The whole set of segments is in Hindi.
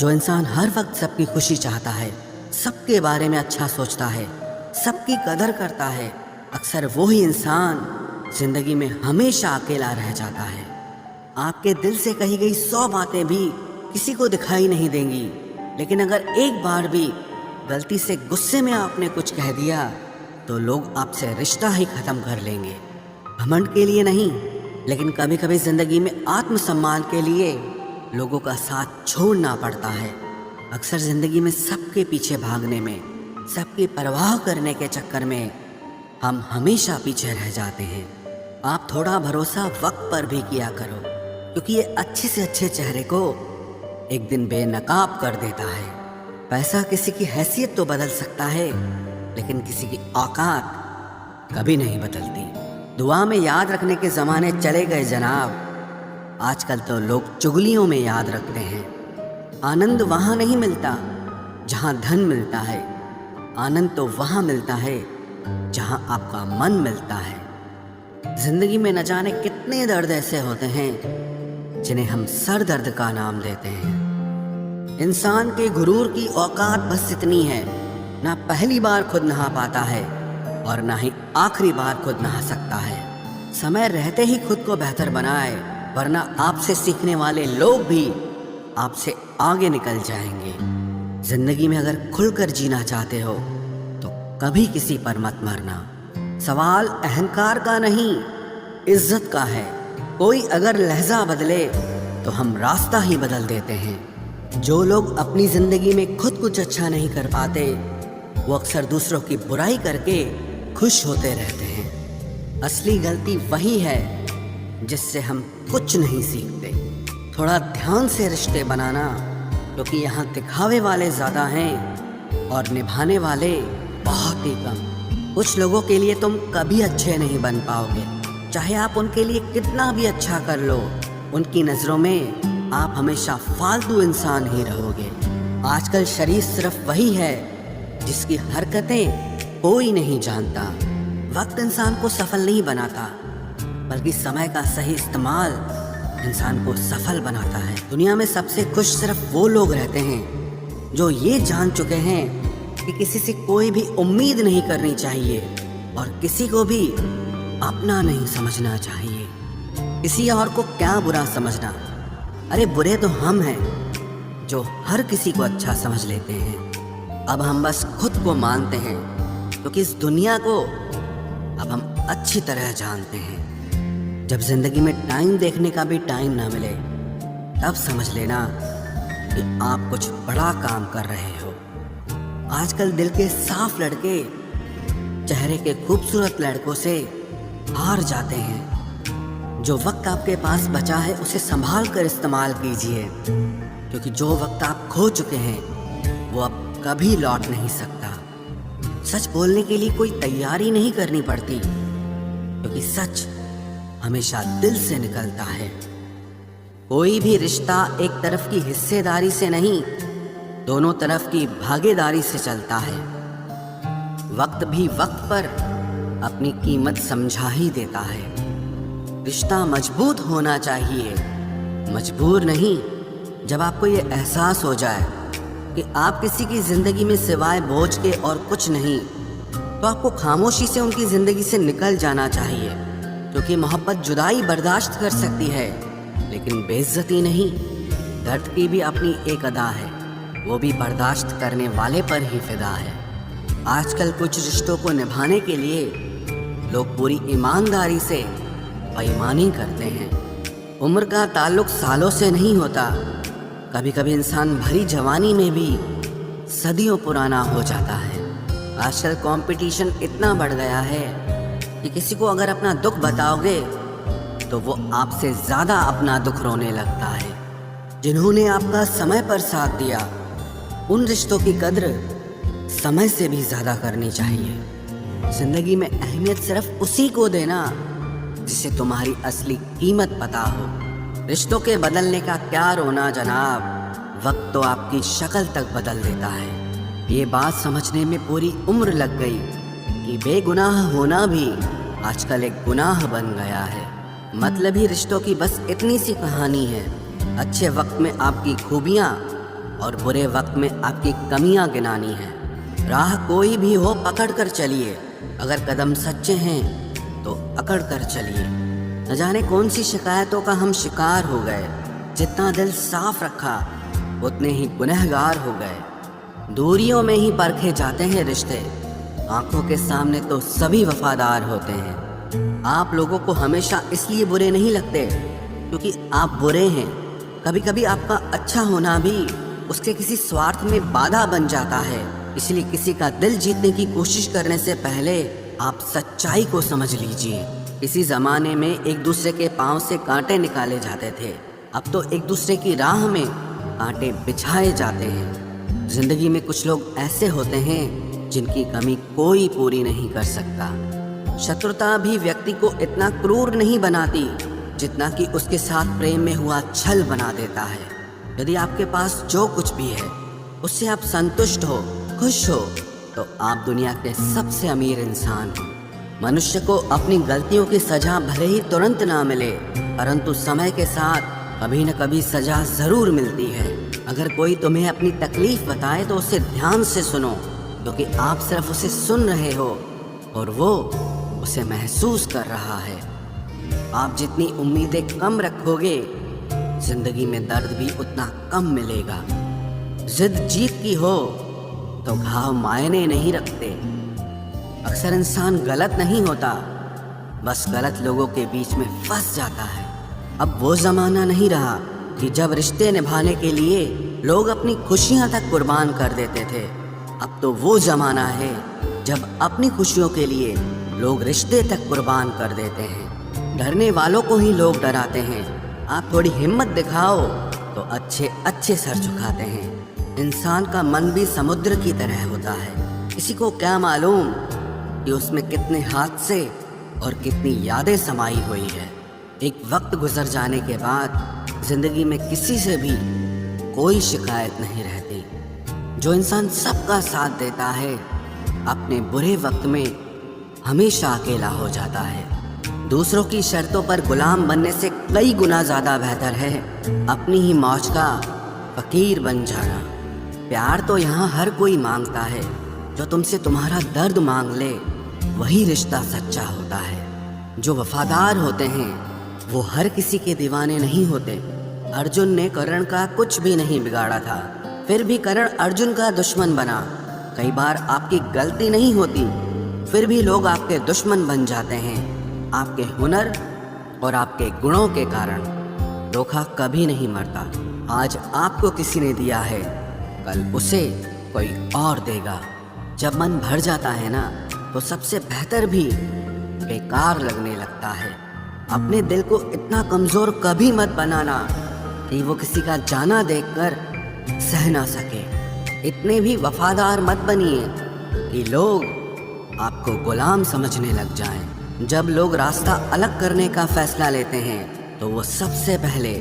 जो इंसान हर वक्त सबकी खुशी चाहता है, सबके बारे में अच्छा सोचता है, सबकी कदर करता है, अक्सर वो ही इंसान जिंदगी में हमेशा अकेला रह जाता है। आपके दिल से कही गई 100 बातें भी किसी को दिखाई नहीं देंगी, लेकिन अगर एक बार भी गलती से गुस्से में आपने कुछ कह दिया तो लोग आपसे रिश्ता ही खत्म कर लेंगे। घमंड के लिए नहीं, लेकिन कभी कभी जिंदगी में आत्मसम्मान के लिए लोगों का साथ छोड़ना पड़ता है। अक्सर जिंदगी में सबके पीछे भागने में, सबकी परवाह करने के चक्कर में हम हमेशा पीछे रह जाते हैं। आप थोड़ा भरोसा वक्त पर भी किया करो, क्योंकि ये अच्छे से अच्छे चेहरे को एक दिन बेनकाब कर देता है। पैसा किसी की हैसियत तो बदल सकता है, लेकिन किसी की औकात कभी नहीं बदलती। दुआ में याद रखने के ज़माने चले गए जनाब, आजकल तो लोग चुगलियों में याद रखते हैं। आनंद वहाँ नहीं मिलता जहाँ धन मिलता है, आनंद तो वहाँ मिलता है जहाँ आपका मन मिलता है। जिंदगी में न जाने कितने दर्द ऐसे होते हैं जिन्हें हम सर दर्द का नाम देते हैं। इंसान के गुरूर की औकात बस इतनी है, ना पहली बार खुद नहा पाता है और ना ही आखिरी बार खुद नहा सकता है। समय रहते ही खुद को बेहतर बनाए, वरना आपसे सीखने वाले लोग भी आपसे आगे निकल जाएंगे। जिंदगी में अगर खुलकर जीना चाहते हो तो कभी किसी पर मत मरना। सवाल अहंकार का नहीं, इज्जत का है। कोई अगर लहजा बदले तो हम रास्ता ही बदल देते हैं। जो लोग अपनी जिंदगी में खुद कुछ अच्छा नहीं कर पाते, वो अक्सर दूसरों की बुराई करके खुश होते रहते हैं। असली गलती वही है जिससे हम कुछ नहीं सीखते। थोड़ा ध्यान से रिश्ते बनाना, क्योंकि यहाँ दिखावे वाले ज़्यादा हैं और निभाने वाले बहुत ही कम। कुछ लोगों के लिए तुम कभी अच्छे नहीं बन पाओगे, चाहे आप उनके लिए कितना भी अच्छा कर लो। उनकी नज़रों में आप हमेशा फालतू इंसान ही रहोगे। आजकल शरीफ सिर्फ वही है जिसकी हरकतें कोई नहीं जानता। वक्त इंसान को सफल नहीं बनाता, बल्कि समय का सही इस्तेमाल इंसान को सफल बनाता है। दुनिया में सबसे खुश सिर्फ वो लोग रहते हैं जो ये जान चुके हैं कि किसी से कोई भी उम्मीद नहीं करनी चाहिए और किसी को भी अपना नहीं समझना चाहिए। किसी और को क्या बुरा समझना, अरे बुरे तो हम हैं जो हर किसी को अच्छा समझ लेते हैं। अब हम बस खुद को मानते हैं, क्योंकि इस दुनिया को अब हम अच्छी तरह जानते हैं। जब जिंदगी में टाइम देखने का भी टाइम ना मिले, तब समझ लेना कि आप कुछ बड़ा काम कर रहे हो। आजकल दिल के साफ लड़के चेहरे के खूबसूरत लड़कों से हार जाते हैं। जो वक्त आपके पास बचा है उसे संभाल कर इस्तेमाल कीजिए, क्योंकि जो वक्त आप खो चुके हैं वो अब कभी लौट नहीं सकता। सच बोलने के लिए कोई तैयारी नहीं करनी पड़ती, क्योंकि सच हमेशा दिल से निकलता है। कोई भी रिश्ता एक तरफ की हिस्सेदारी से नहीं, दोनों तरफ की भागीदारी से चलता है। वक्त भी वक्त पर अपनी कीमत समझा ही देता है। रिश्ता मजबूत होना चाहिए, मजबूर नहीं। जब आपको ये एहसास हो जाए कि आप किसी की जिंदगी में सिवाय बोझ के और कुछ नहीं, तो आपको खामोशी से उनकी जिंदगी से निकल जाना चाहिए, क्योंकि मोहब्बत जुदाई बर्दाश्त कर सकती है, लेकिन बेइज्जती नहीं। दर्द की भी अपनी एक अदा है, वो भी बर्दाश्त करने वाले पर ही फिदा है। आजकल कुछ रिश्तों को निभाने के लिए लोग पूरी ईमानदारी से बेईमानी करते हैं। उम्र का ताल्लुक सालों से नहीं होता, कभी कभी इंसान भरी जवानी में भी सदियों पुराना हो जाता है। आजकल कंपटीशन इतना बढ़ गया है कि किसी को अगर अपना दुख बताओगे तो वो आपसे ज़्यादा अपना दुख रोने लगता है। जिन्होंने आपका समय पर साथ दिया, उन रिश्तों की कद्र समय से भी ज़्यादा करनी चाहिए। जिंदगी में अहमियत सिर्फ उसी को देना जिसे तुम्हारी असली कीमत पता हो। रिश्तों के बदलने का क्या रोना जनाब, वक्त तो आपकी शक्ल तक बदल देता है। ये बात समझने में पूरी उम्र लग गई कि बेगुनाह होना भी आजकल एक गुनाह बन गया है। मतलबी रिश्तों की बस इतनी सी कहानी है। अच्छे वक्त में आपकी खूबियाँ और बुरे वक्त में आपकी कमियां गिनानी है। राह कोई भी हो पकड़ कर चलिए, अगर कदम सच्चे हैं तो अकड़ कर चलिए। न जाने कौन सी शिकायतों का हम शिकार हो गए, जितना दिल साफ रखा उतने ही गुनहगार हो गए। दूरियों में ही परखे जाते हैं रिश्ते, आंखों के सामने तो सभी वफादार होते हैं। आप लोगों को हमेशा इसलिए बुरे नहीं लगते क्योंकि आप बुरे हैं। कभी कभी आपका अच्छा होना भी उसके किसी स्वार्थ में बाधा बन जाता है। इसलिए किसी का दिल जीतने की कोशिश करने से पहले आप सच्चाई को समझ लीजिए। इसी जमाने में एक दूसरे के पांव से कांटे निकाले जाते थे, अब तो एक दूसरे की राह में कांटे बिछाए जाते हैं। जिंदगी में कुछ लोग ऐसे होते हैं जिनकी कमी कोई पूरी नहीं कर सकता। शत्रुता भी व्यक्ति को इतना क्रूर नहीं बनाती जितना कि उसके साथ प्रेम में हुआ छल बना देता है। यदि आपके पास जो कुछ भी है उससे आप संतुष्ट हो, खुश हो, तो आप दुनिया के सबसे अमीर इंसान हो। मनुष्य को अपनी गलतियों की सजा भले ही तुरंत ना मिले, परंतु समय के साथ कभी न कभी सजा जरूर मिलती है। अगर कोई तुम्हें अपनी तकलीफ बताए तो उसे ध्यान से सुनो, क्योंकि आप सिर्फ उसे सुन रहे हो और वो उसे महसूस कर रहा है। आप जितनी उम्मीदें कम रखोगे, जिंदगी में दर्द भी उतना कम मिलेगा। जिद जीत की हो तो घाव मायने नहीं रखते। अक्सर इंसान गलत नहीं होता, बस गलत लोगों के बीच में फंस जाता है। अब वो जमाना नहीं रहा कि जब रिश्ते निभाने के लिए लोग अपनी खुशियां तक कुर्बान कर देते थे। अब तो वो जमाना है जब अपनी खुशियों के लिए लोग रिश्ते तक कुर्बान कर देते हैं। डरने वालों को ही लोग डराते हैं। आप थोड़ी हिम्मत दिखाओ तो अच्छे अच्छे सर झुकाते हैं। इंसान का मन भी समुद्र की तरह होता है। किसी को क्या मालूम कि उसमें कितने हादसे और कितनी यादें समाई हुई है। एक वक्त गुजर जाने के बाद जिंदगी में किसी से भी कोई शिकायत नहीं रहती। जो इंसान सबका साथ देता है, अपने बुरे वक्त में हमेशा अकेला हो जाता है। दूसरों की शर्तों पर गुलाम बनने से कई गुना ज़्यादा बेहतर है अपनी ही मौज का फकीर बन जाना। प्यार तो यहाँ हर कोई मांगता है, जो तुमसे तुम्हारा दर्द मांग ले वही रिश्ता सच्चा होता है। जो वफादार होते हैं वो हर किसी के दीवाने नहीं होते। अर्जुन ने कर्ण का कुछ भी नहीं बिगाड़ा था, फिर भी कर्ण अर्जुन का दुश्मन बना। कई बार आपकी गलती नहीं होती, फिर भी लोग आपके दुश्मन बन जाते हैं, आपके हुनर और आपके गुणों के कारण। धोखा कभी नहीं मरता। आज आपको किसी ने दिया है, कल उसे कोई और देगा। जब मन भर जाता है ना, तो सबसे बेहतर भी बेकार लगने लगता है। अपने दिल को इतना कमज़ोर कभी मत बनाना कि वो किसी का जाना देखकर सह ना सके। इतने भी वफादार मत बनिए कि लोग आपको गुलाम समझने लग जाएं। जब लोग रास्ता अलग करने का फैसला लेते हैं तो वो सबसे पहले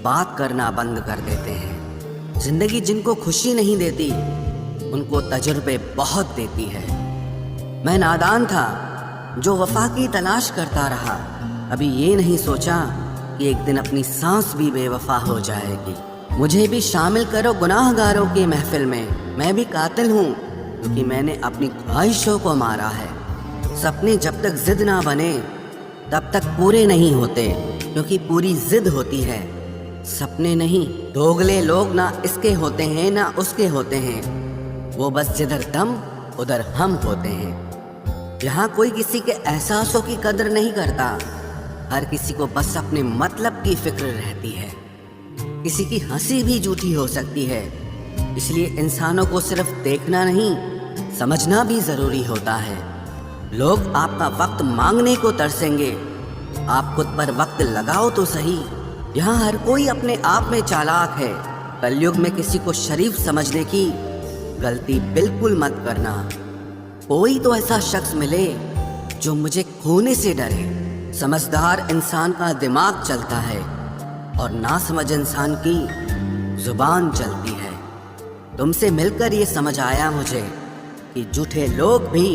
बात करना बंद कर देते हैं। जिंदगी जिनको खुशी नहीं देती उनको तजुर्बे बहुत देती है। मैं नादान था जो वफा की तलाश करता रहा, अभी ये नहीं सोचा कि एक दिन अपनी सांस भी बेवफा हो जाएगी। मुझे भी शामिल करो गुनाहगारों की महफिल में। मैं भी कातिल हूँ क्योंकि मैंने अपनी ख्वाहिशों को मारा है। सपने जब तक जिद ना बने तब तक पूरे नहीं होते, क्योंकि पूरी जिद होती है, सपने नहीं। दोगले लोग ना इसके होते हैं ना उसके होते हैं, वो बस जिधर दम उधर हम होते हैं। यहाँ कोई किसी के एहसासों की कदर नहीं करता, हर किसी को बस अपने मतलब की फिक्र रहती है। किसी की हंसी भी झूठी हो सकती है, इसलिए इंसानों को सिर्फ देखना नहीं समझना भी जरूरी होता है। लोग आपका वक्त मांगने को तरसेंगे, आप खुद पर वक्त लगाओ तो सही। यहाँ हर कोई अपने आप में चालाक है। कलयुग में किसी को शरीफ समझने की गलती बिल्कुल मत करना। कोई तो ऐसा शख्स मिले जो मुझे खोने से डरे। समझदार इंसान का दिमाग चलता है और नासमझ इंसान की जुबान चलती है। तुमसे मिलकर ये समझ आया मुझे कि झूठे लोग भी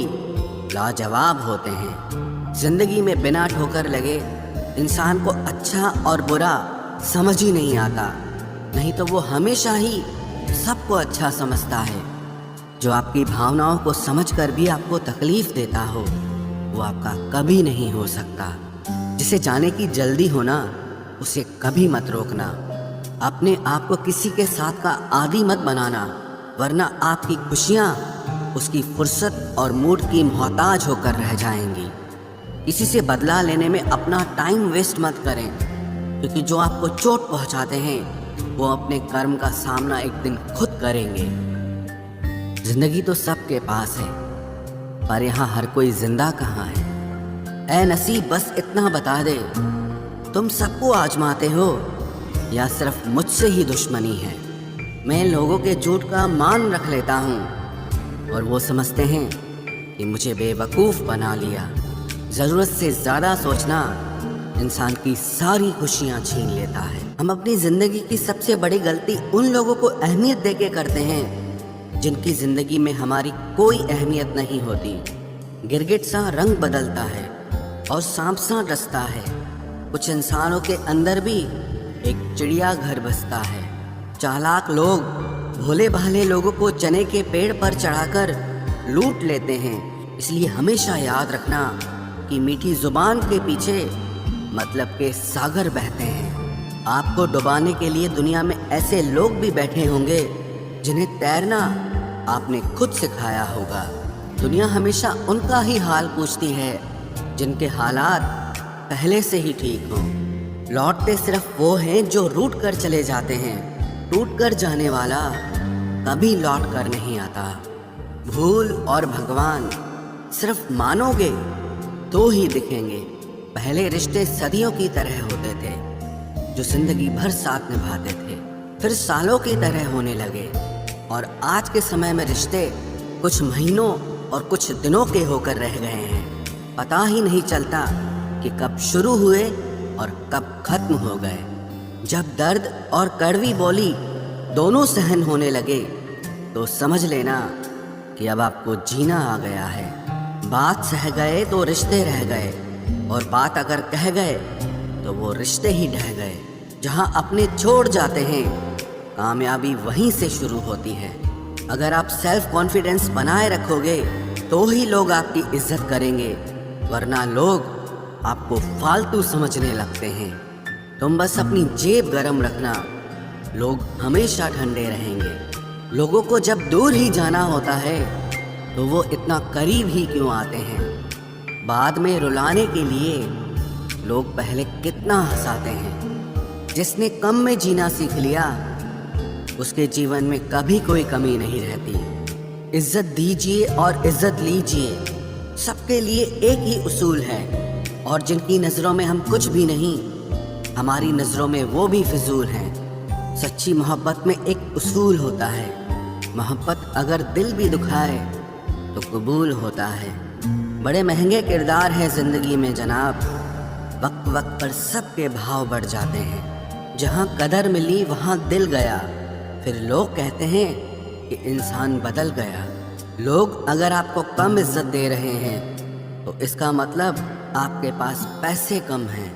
लाजवाब होते हैं। जिंदगी में बिना ठोकर लगे इंसान को अच्छा और बुरा समझ ही नहीं आता, नहीं तो वो हमेशा ही सबको अच्छा समझता है। जो आपकी भावनाओं को समझकर भी आपको तकलीफ देता हो, वो आपका कभी नहीं हो सकता। जिसे जाने की जल्दी हो ना, उसे कभी मत रोकना। अपने आप को किसी के साथ का आदी मत बनाना, वरना आपकी खुशियाँ उसकी फुर्सत और मूड की मोहताज होकर रह जाएंगी। किसी से बदला लेने में अपना टाइम वेस्ट मत करें, क्योंकि जो आपको चोट पहुंचाते हैं वो अपने कर्म का सामना एक दिन खुद करेंगे। जिंदगी तो सबके पास है, पर यहाँ हर कोई जिंदा कहाँ है। ऐ नसीब बस इतना बता दे, तुम सबको आजमाते हो या सिर्फ मुझसे ही दुश्मनी है। मैं लोगों के झूठ का मान रख लेता हूँ और वो समझते हैं कि मुझे बेवकूफ़ बना लिया। ज़रूरत से ज़्यादा सोचना इंसान की सारी खुशियाँ छीन लेता है। हम अपनी ज़िंदगी की सबसे बड़ी गलती उन लोगों को अहमियत देके करते हैं जिनकी ज़िंदगी में हमारी कोई अहमियत नहीं होती। गिरगिट सा रंग बदलता है और सांप सा डसता है। कुछ इंसानों के अंदर भी एक चिड़िया घर बसता है। चालाक लोग भोले भाले लोगों को चने के पेड़ पर चढ़ाकर लूट लेते हैं। इसलिए हमेशा याद रखना कि मीठी जुबान के पीछे मतलब के सागर बहते हैं। आपको डुबाने के लिए दुनिया में ऐसे लोग भी बैठे होंगे जिन्हें तैरना आपने खुद सिखाया होगा। दुनिया हमेशा उनका ही हाल पूछती है जिनके हालात पहले से ही ठीक हों। लौटते सिर्फ वो हैं जो रूठ कर चले जाते हैं। टूट कर जाने वाला कभी लौट कर नहीं आता। भूल और भगवान सिर्फ मानोगे तो ही दिखेंगे। पहले रिश्ते सदियों की तरह होते थे, जो जिंदगी भर साथ निभाते थे, फिर सालों की तरह होने लगे। और आज के समय में रिश्ते कुछ महीनों और कुछ दिनों के होकर रह गए हैं। पता ही नहीं चलता कि कब शुरू हुए और कब खत्म हो गए। जब दर्द और कड़वी बोली दोनों सहन होने लगे तो समझ लेना कि अब आपको जीना आ गया है। बात सह गए तो रिश्ते रह गए, और बात अगर कह गए तो वो रिश्ते ही ढह गए। जहाँ अपने छोड़ जाते हैं, कामयाबी वहीं से शुरू होती है। अगर आप सेल्फ कॉन्फिडेंस बनाए रखोगे तो ही लोग आपकी इज्जत करेंगे, वरना लोग आपको फालतू समझने लगते हैं। तुम बस अपनी जेब गरम रखना, लोग हमेशा ठंडे रहेंगे। लोगों को जब दूर ही जाना होता है तो वो इतना करीब ही क्यों आते हैं। बाद में रुलाने के लिए लोग पहले कितना हंसाते हैं। जिसने कम में जीना सीख लिया उसके जीवन में कभी कोई कमी नहीं रहती। इज्जत दीजिए और इज्जत लीजिए, सबके लिए एक ही उसूल है। और जिनकी नज़रों में हम कुछ भी नहीं, हमारी नज़रों में वो भी फिजूल हैं। सच्ची मोहब्बत में एक उसूल होता है, मोहब्बत अगर दिल भी दुखाए तो कबूल होता है। बड़े महंगे किरदार हैं ज़िंदगी में जनाब, वक्त वक्त पर सबके भाव बढ़ जाते हैं। जहाँ कदर मिली वहाँ दिल गया, फिर लोग कहते हैं कि इंसान बदल गया। लोग अगर आपको कम इज्जत दे रहे हैं तो इसका मतलब आपके पास पैसे कम हैं।